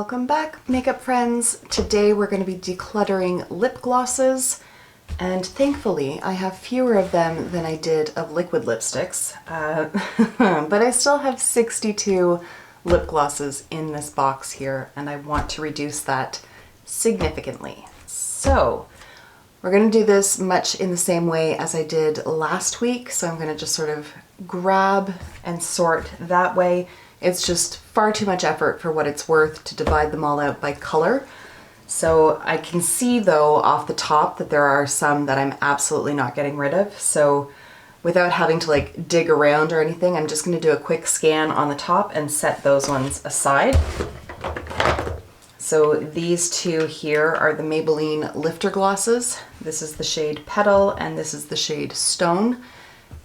Welcome back, makeup friends. Today we're going to be decluttering lip glosses, and thankfully I have fewer of them than I did of liquid lipsticks, but I still have 62 lip glosses in this box here, and I want to reduce that significantly. So we're going to do this much in the same way as I did last week, so I'm going to just sort of grab and sort that way. It's just far too much effort for what it's worth to divide them all out by color. So I can see though off the top that there are some that I'm absolutely not getting rid of. So without having to like dig around or anything, I'm just going to do a quick scan on the top and set those ones aside. So these two here are the Maybelline Lifter Glosses. This is the shade Petal and this is the shade Stone.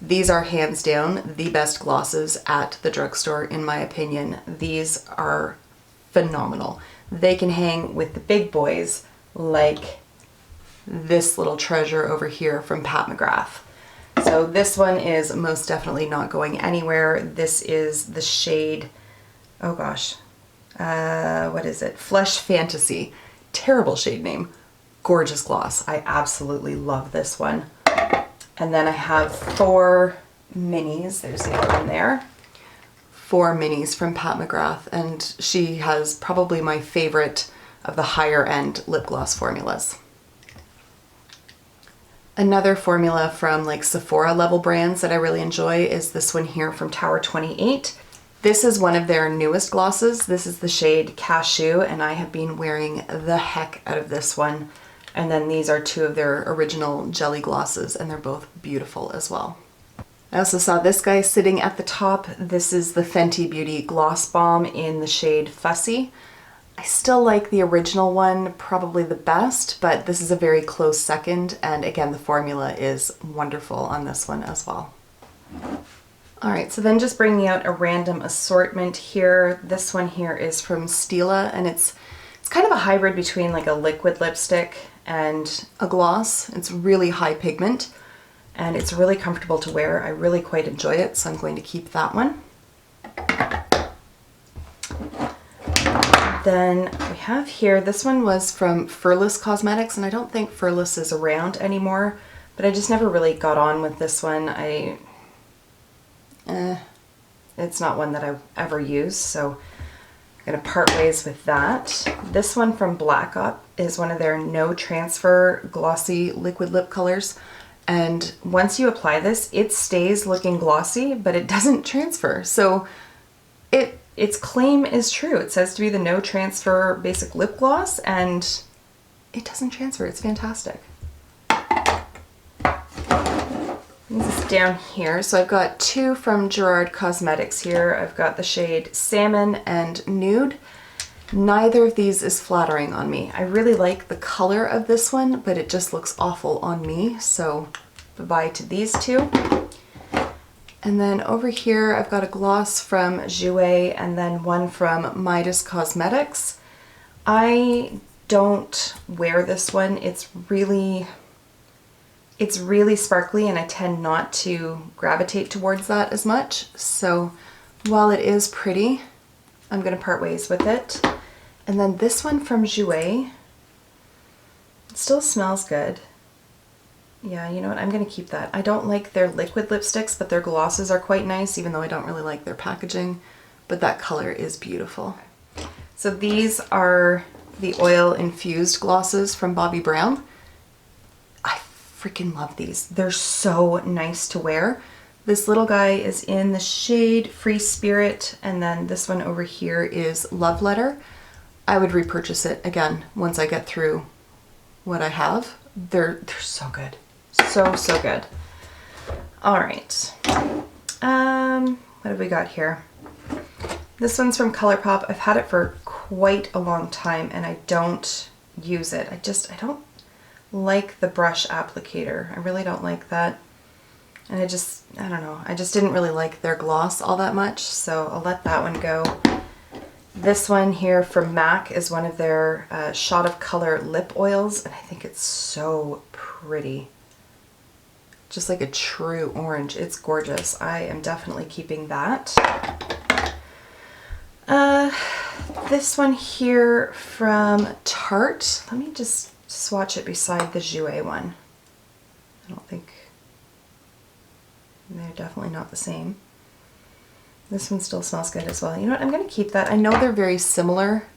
These are hands down the best glosses at the drugstore in my opinion. These are phenomenal. They can hang with the big boys like this little treasure over here from Pat McGrath. So this one is most definitely not going anywhere. This is the shade, oh gosh, what is it? Flesh Fantasy. Terrible shade name. Gorgeous gloss. I absolutely love this one. And then I have 4 minis. There's the other one there. 4 minis from Pat McGrath, and she has probably my favorite of the higher end lip gloss formulas. Another formula from like Sephora level brands that I really enjoy is this one here from Tower 28. This is one of their newest glosses. This is the shade Cashew, and I have been wearing the heck out of this one. And then these are 2 of their original jelly glosses, and they're both beautiful as well. I also saw this guy sitting at the top. This is the Fenty Beauty Gloss Balm in the shade Fussy. I still like the original one probably the best, but this is a very close second, and again the formula is wonderful on this one as well. Alright, so then just bringing out a random assortment here. This one here is from Stila, and it's kind of a hybrid between like a liquid lipstick and a gloss. It's really high pigment and it's really comfortable to wear. I really quite enjoy it, so I'm going to keep that one. Then we have here, this one was from Furless Cosmetics, and I don't think Furless is around anymore, but I just never really got on with this one. It's not one that I ever use, so I'm going to part ways with that. This one from Black Up is one of their no transfer glossy liquid lip colors, and once you apply this it stays looking glossy but it doesn't transfer. So its claim is true. It says to be the no transfer basic lip gloss and it doesn't transfer. It's fantastic. This is down here. So I've got 2 from Gerard Cosmetics here. I've got the shade Salmon and Nude. Neither of these is flattering on me. I really like the color of this one, but it just looks awful on me. So bye-bye to these 2. And then over here I've got a gloss from Jouer and then one from Midas Cosmetics. I don't wear this one. It's really sparkly and I tend not to gravitate towards that as much. So while it is pretty, I'm going to part ways with it. And then this one from Jouer, it still smells good. Yeah, you know what, I'm going to keep that. I don't like their liquid lipsticks, but their glosses are quite nice, even though I don't really like their packaging. But that color is beautiful. So these are the oil infused glosses from Bobbi Brown. Freaking love these. They're so nice to wear. This little guy is in the shade Free Spirit, and then this one over here is Love Letter. I would repurchase it again once I get through what I have. They're so good. So good. Alright. What have we got here? This one's from Colourpop. I've had it for quite a long time and I don't use it. I don't like the brush applicator. I really don't like that. And I don't know, I just didn't really like their gloss all that much, so I'll let that one go. This one here from MAC is one of their Shot of Color lip oils, and I think it's so pretty. Just like a true orange. It's gorgeous. I am definitely keeping that. this one here from Tarte. Let me just swatch it beside the Jouer one. I don't think, they're definitely not the same. This one still smells good as well. You know what, I'm going to keep that. I know they're very similar,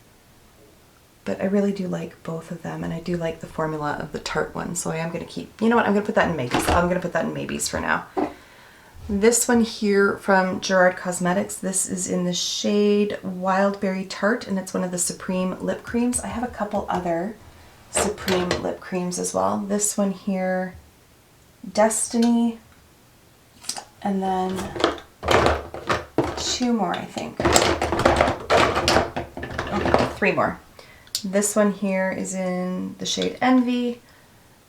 but I really do like both of them, and I do like the formula of the Tarte one, so I am going to keep, you know what, I'm going to put that in maybes. I'm going to put that in maybes for now. This one here from Gerard Cosmetics, this is in the shade Wild Berry Tart, and it's one of the Supreme lip creams. I have a couple other Supreme lip creams as well. This one here, Destiny, and then two more, I think. Okay, three more. This one here is in the shade Envy,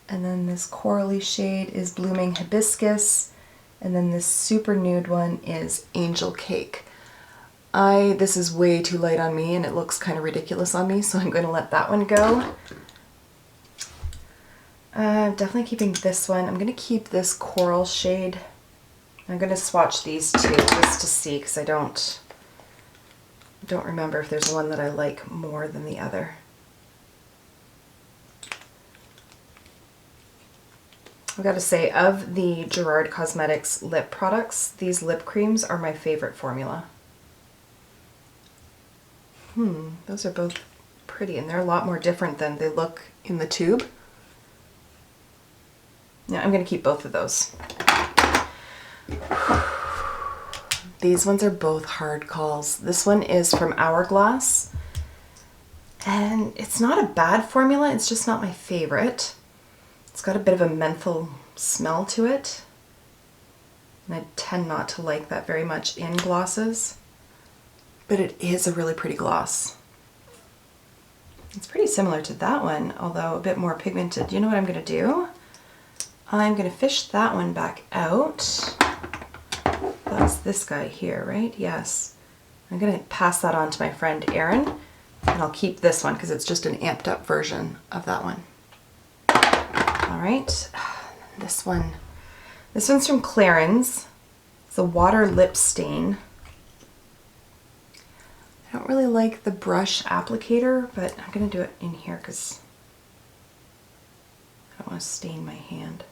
and then this corally shade is Blooming Hibiscus, and then this super nude one is Angel Cake. This is way too light on me and it looks kind of ridiculous on me, so I'm going to let that one go. Definitely keeping this one. I'm going to keep this coral shade. I'm going to swatch these two just to see, because I don't remember if there's one that I like more than the other. I've got to say, of the Gerard Cosmetics lip products, these lip creams are my favorite formula. Those are both pretty, and they're a lot more different than they look in the tube. Yeah, I'm going to keep both of those. These ones are both hard calls. This one is from Hourglass, and it's not a bad formula, it's just not my favorite. It's got a bit of a menthol smell to it, and I tend not to like that very much in glosses, but it is a really pretty gloss. It's pretty similar to that one, although a bit more pigmented. You know what I'm going to do? I'm going to fish that one back out. That's this guy here, right? Yes. I'm going to pass that on to my friend Erin, and I'll keep this one because it's just an amped up version of that one. All right, this one's from Clarins. It's a water lip stain. I don't really like the brush applicator, but I'm gonna do it in here because I don't want to stain my hand.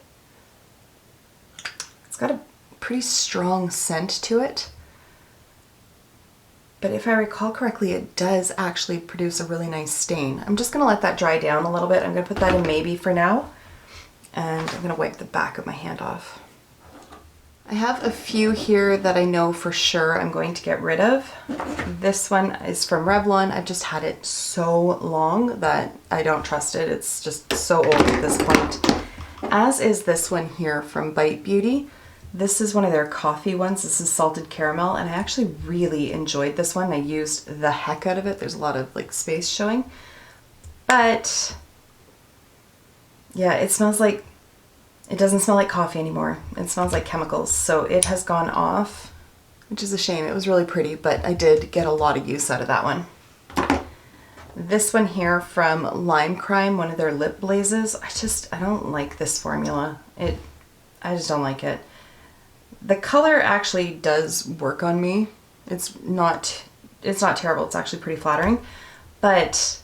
It's got a pretty strong scent to it, but if I recall correctly, it does actually produce a really nice stain. I'm just gonna let that dry down a little bit. I'm gonna put that in maybe for now. And I'm going to wipe the back of my hand off. I have a few here that I know for sure I'm going to get rid of. This one is from Revlon. I've just had it so long that I don't trust it. It's just so old at this point. As is this one here from Bite Beauty. This is one of their coffee ones. This is salted caramel, and I actually really enjoyed this one. I used the heck out of it. There's a lot of like space showing, but yeah, it smells like, it doesn't smell like coffee anymore. It smells like chemicals. So it has gone off, which is a shame. It was really pretty, but I did get a lot of use out of that one. This one here from Lime Crime, one of their lip glazes. I don't like this formula. I just don't like it. The color actually does work on me. It's not terrible. It's actually pretty flattering, but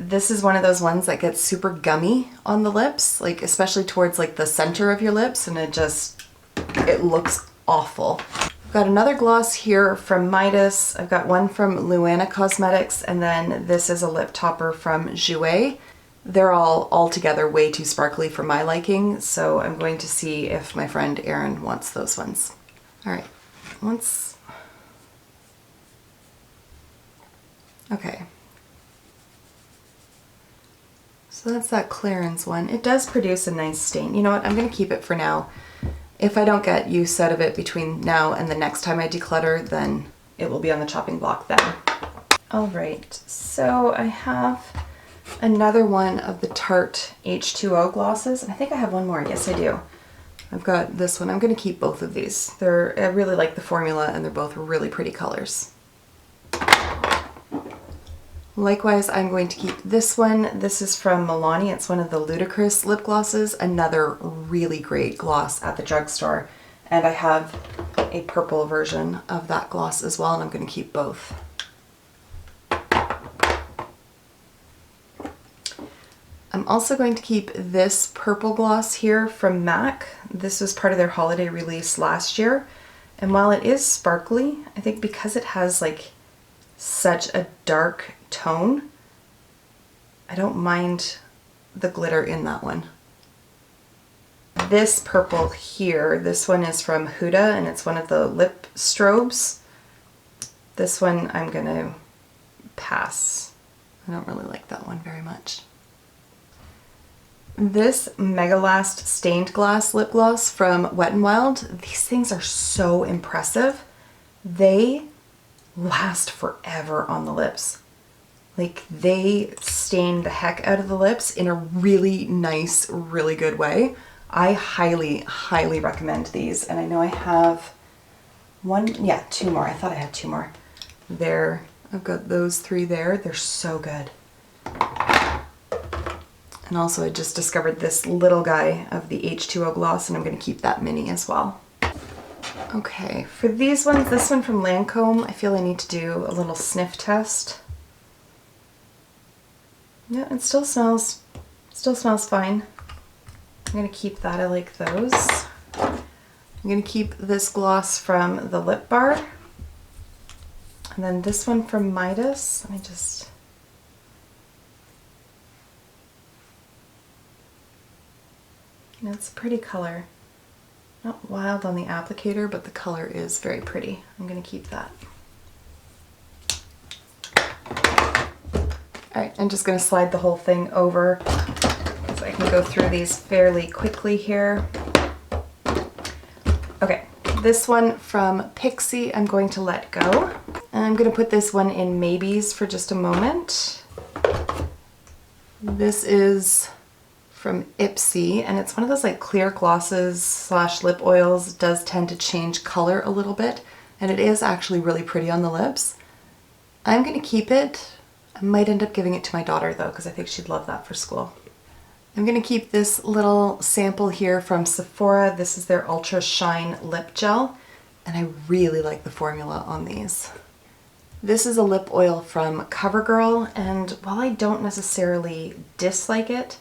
this is one of those ones that gets super gummy on the lips, like especially towards like the center of your lips, and it looks awful. I've got another gloss here from Midas. I've got one from Clionadh Cosmetics, and then this is a lip topper from Jouer. They're all together way too sparkly for my liking, so I'm going to see if my friend Erin wants those ones. All right, okay. So that's that Clarins one. It does produce a nice stain. You know what? I'm going to keep it for now. If I don't get use out of it between now and the next time I declutter, then it will be on the chopping block then. All right, so I have another one of the Tarte H2O glosses. And I think I have one more. Yes, I do. I've got this one. I'm going to keep both of these. I really like the formula, and they're both really pretty colors. Likewise, I'm going to keep this one. This is from Milani. It's one of the Ludicrous lip glosses, another really great gloss at the drugstore. And I have a purple version of that gloss as well, and I'm going to keep both. also going to keep this purple gloss here from MAC. This was part of their holiday release last year. And while it is sparkly, I think because it has like such a dark tone, I don't mind the glitter in that one. This purple here, this one is from Huda and it's one of the lip strobes. This one I'm gonna pass. I don't really like that one very much. This Megalast Stained Glass Lip Gloss from Wet n Wild, these things are so impressive. They last forever on the lips. Like, they stain the heck out of the lips in a really nice, really good way. I highly, highly recommend these. And I know I have two more. I thought I had two more. There, I've got those three there. They're so good. And also I just discovered this little guy of the H2O gloss and I'm going to keep that mini as well. Okay, for these ones, this one from Lancome, I feel I need to do a little sniff test. Yeah, it still smells fine. I'm going to keep that, I like those. I'm going to keep this gloss from the Lip Bar. And then this one from Midas, let me just... It's a pretty color. Not wild on the applicator, but the color is very pretty. I'm going to keep that. Alright, I'm just going to slide the whole thing over so I can go through these fairly quickly here. Okay, this one from Pixi I'm going to let go. And I'm going to put this one in Maybes for just a moment. This is from Ipsy, and it's one of those like clear glosses slash lip oils. It does tend to change color a little bit, and it is actually really pretty on the lips. I'm going to keep it. I might end up giving it to my daughter though, because I think she'd love that for school. I'm going to keep this little sample here from Sephora. This is their Ultra Shine Lip Gel, and I really like the formula on these. This is a lip oil from CoverGirl, and while I don't necessarily dislike it,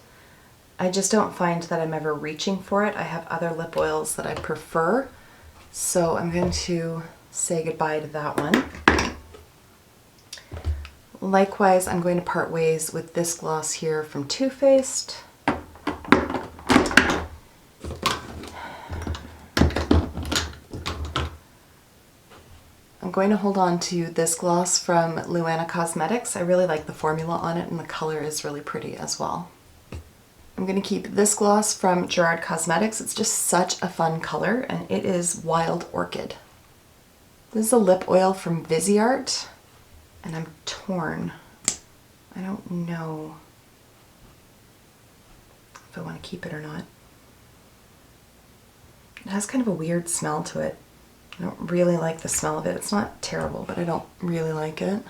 I just don't find that I'm ever reaching for it. I have other lip oils that I prefer, so I'm going to say goodbye to that one. Likewise, I'm going to part ways with this gloss here from Too Faced. I'm going to hold on to this gloss from Luana Cosmetics. I really like the formula on it and the color is really pretty as well. I'm going to keep this gloss from Gerard Cosmetics. It's just such a fun color and it is Wild Orchid. This is a lip oil from Viseart and I'm torn. I don't know if I want to keep it or not. It has kind of a weird smell to it. I don't really like the smell of it. It's not terrible, but I don't really like it.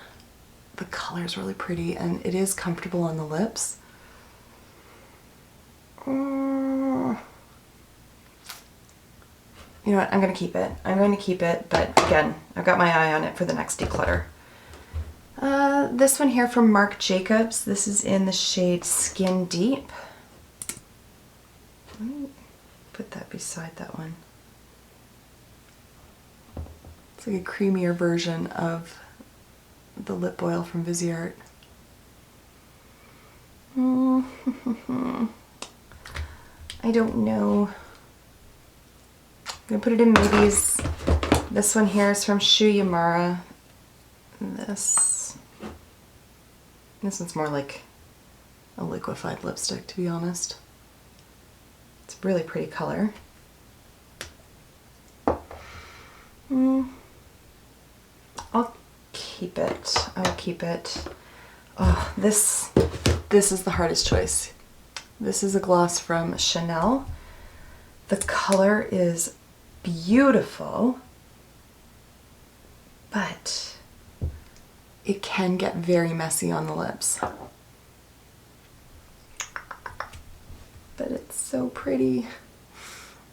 The color is really pretty and it is comfortable on the lips. You know what, I'm going to keep it. I'm going to keep it, but again, I've got my eye on it for the next declutter. This one here from Marc Jacobs. This is in the shade Skin Deep. Let me put that beside that one. It's like a creamier version of the lip oil from Viseart. I don't know. I'm gonna put it in Maybes. This one here is from Shu Yamara. This one's more like a liquefied lipstick, to be honest. It's a really pretty color. I'll keep it. I'll keep it. Oh, this is the hardest choice. This is a gloss from Chanel. The color is beautiful, but it can get very messy on the lips. But it's so pretty.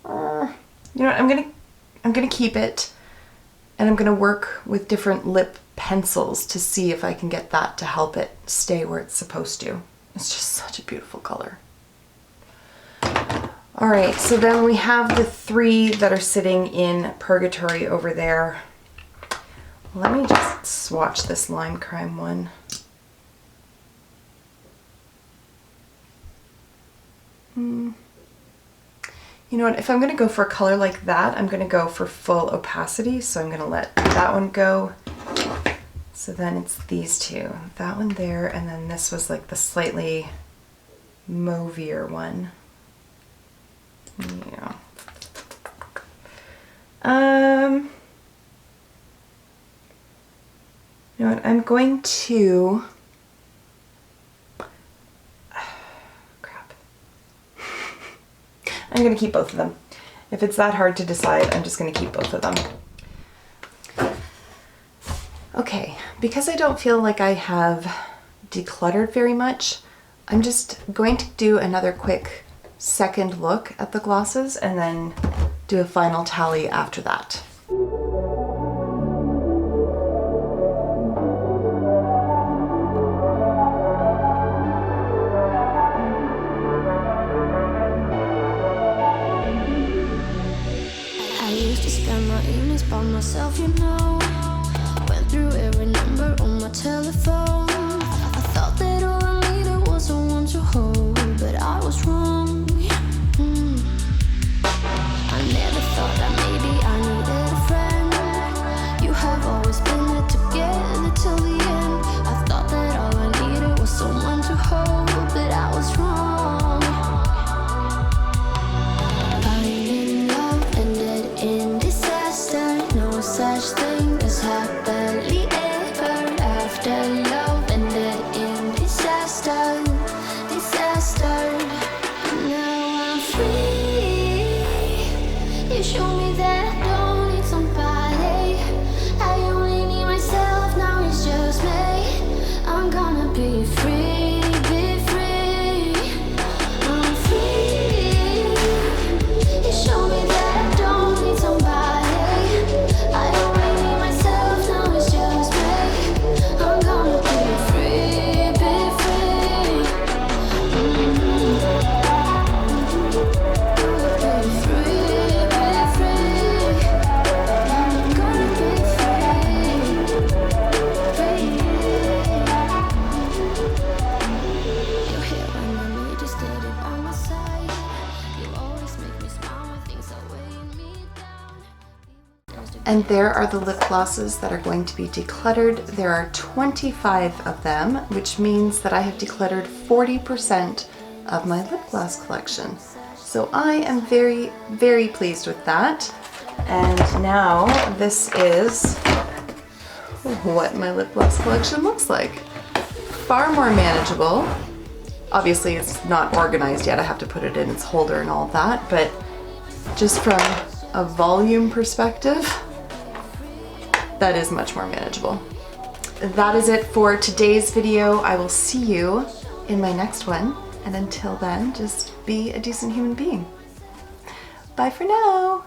You know what? I'm gonna keep it, and I'm gonna work with different lip pencils to see if I can get that to help it stay where it's supposed to. It's just such a beautiful color. All right, so then we have the 3 that are sitting in purgatory over there. Let me just swatch this Lime Crime one. You know what, if I'm gonna go for a color like that, I'm gonna go for full opacity, so I'm gonna let that one go. So then it's these 2, that one there, and then this was like the slightly mauvier one. Yeah. You know what, I'm going to, crap. I'm gonna keep both of them. If it's that hard to decide, I'm just gonna keep both of them. Okay, because I don't feel like I have decluttered very much, I'm just going to do another quick second look at the glosses and then do a final tally after that. I used to spend my evenings by myself, you know. Went through every number on my telephone. I thought that all I needed was someone to hold, but I was wrong. I never thought that maybe I needed a friend. You have always been there together till the end. I thought that all I needed was someone to hold, but I was wrong. Finding love ended in disaster. No such thing as happily ever after. Love ended in disaster. Now I'm free. You show me that I don't need somebody. I only need myself, now it's just me. I'm gonna be free, be free. I'm free. You show me that I don't need somebody. I only need myself, now it's just me. I'm gonna be free, be free. And there are the lip glosses that are going to be decluttered. There are 25 of them, which means that I have decluttered 40% of my lip gloss collection. So I am very, very pleased with that. And now this is what my lip gloss collection looks like. Far more manageable. Obviously it's not organized yet. I have to put it in its holder and all of that, but just from a volume perspective, that is much more manageable. That is it for today's video. I will see you in my next one. And until then, just be a decent human being. Bye for now.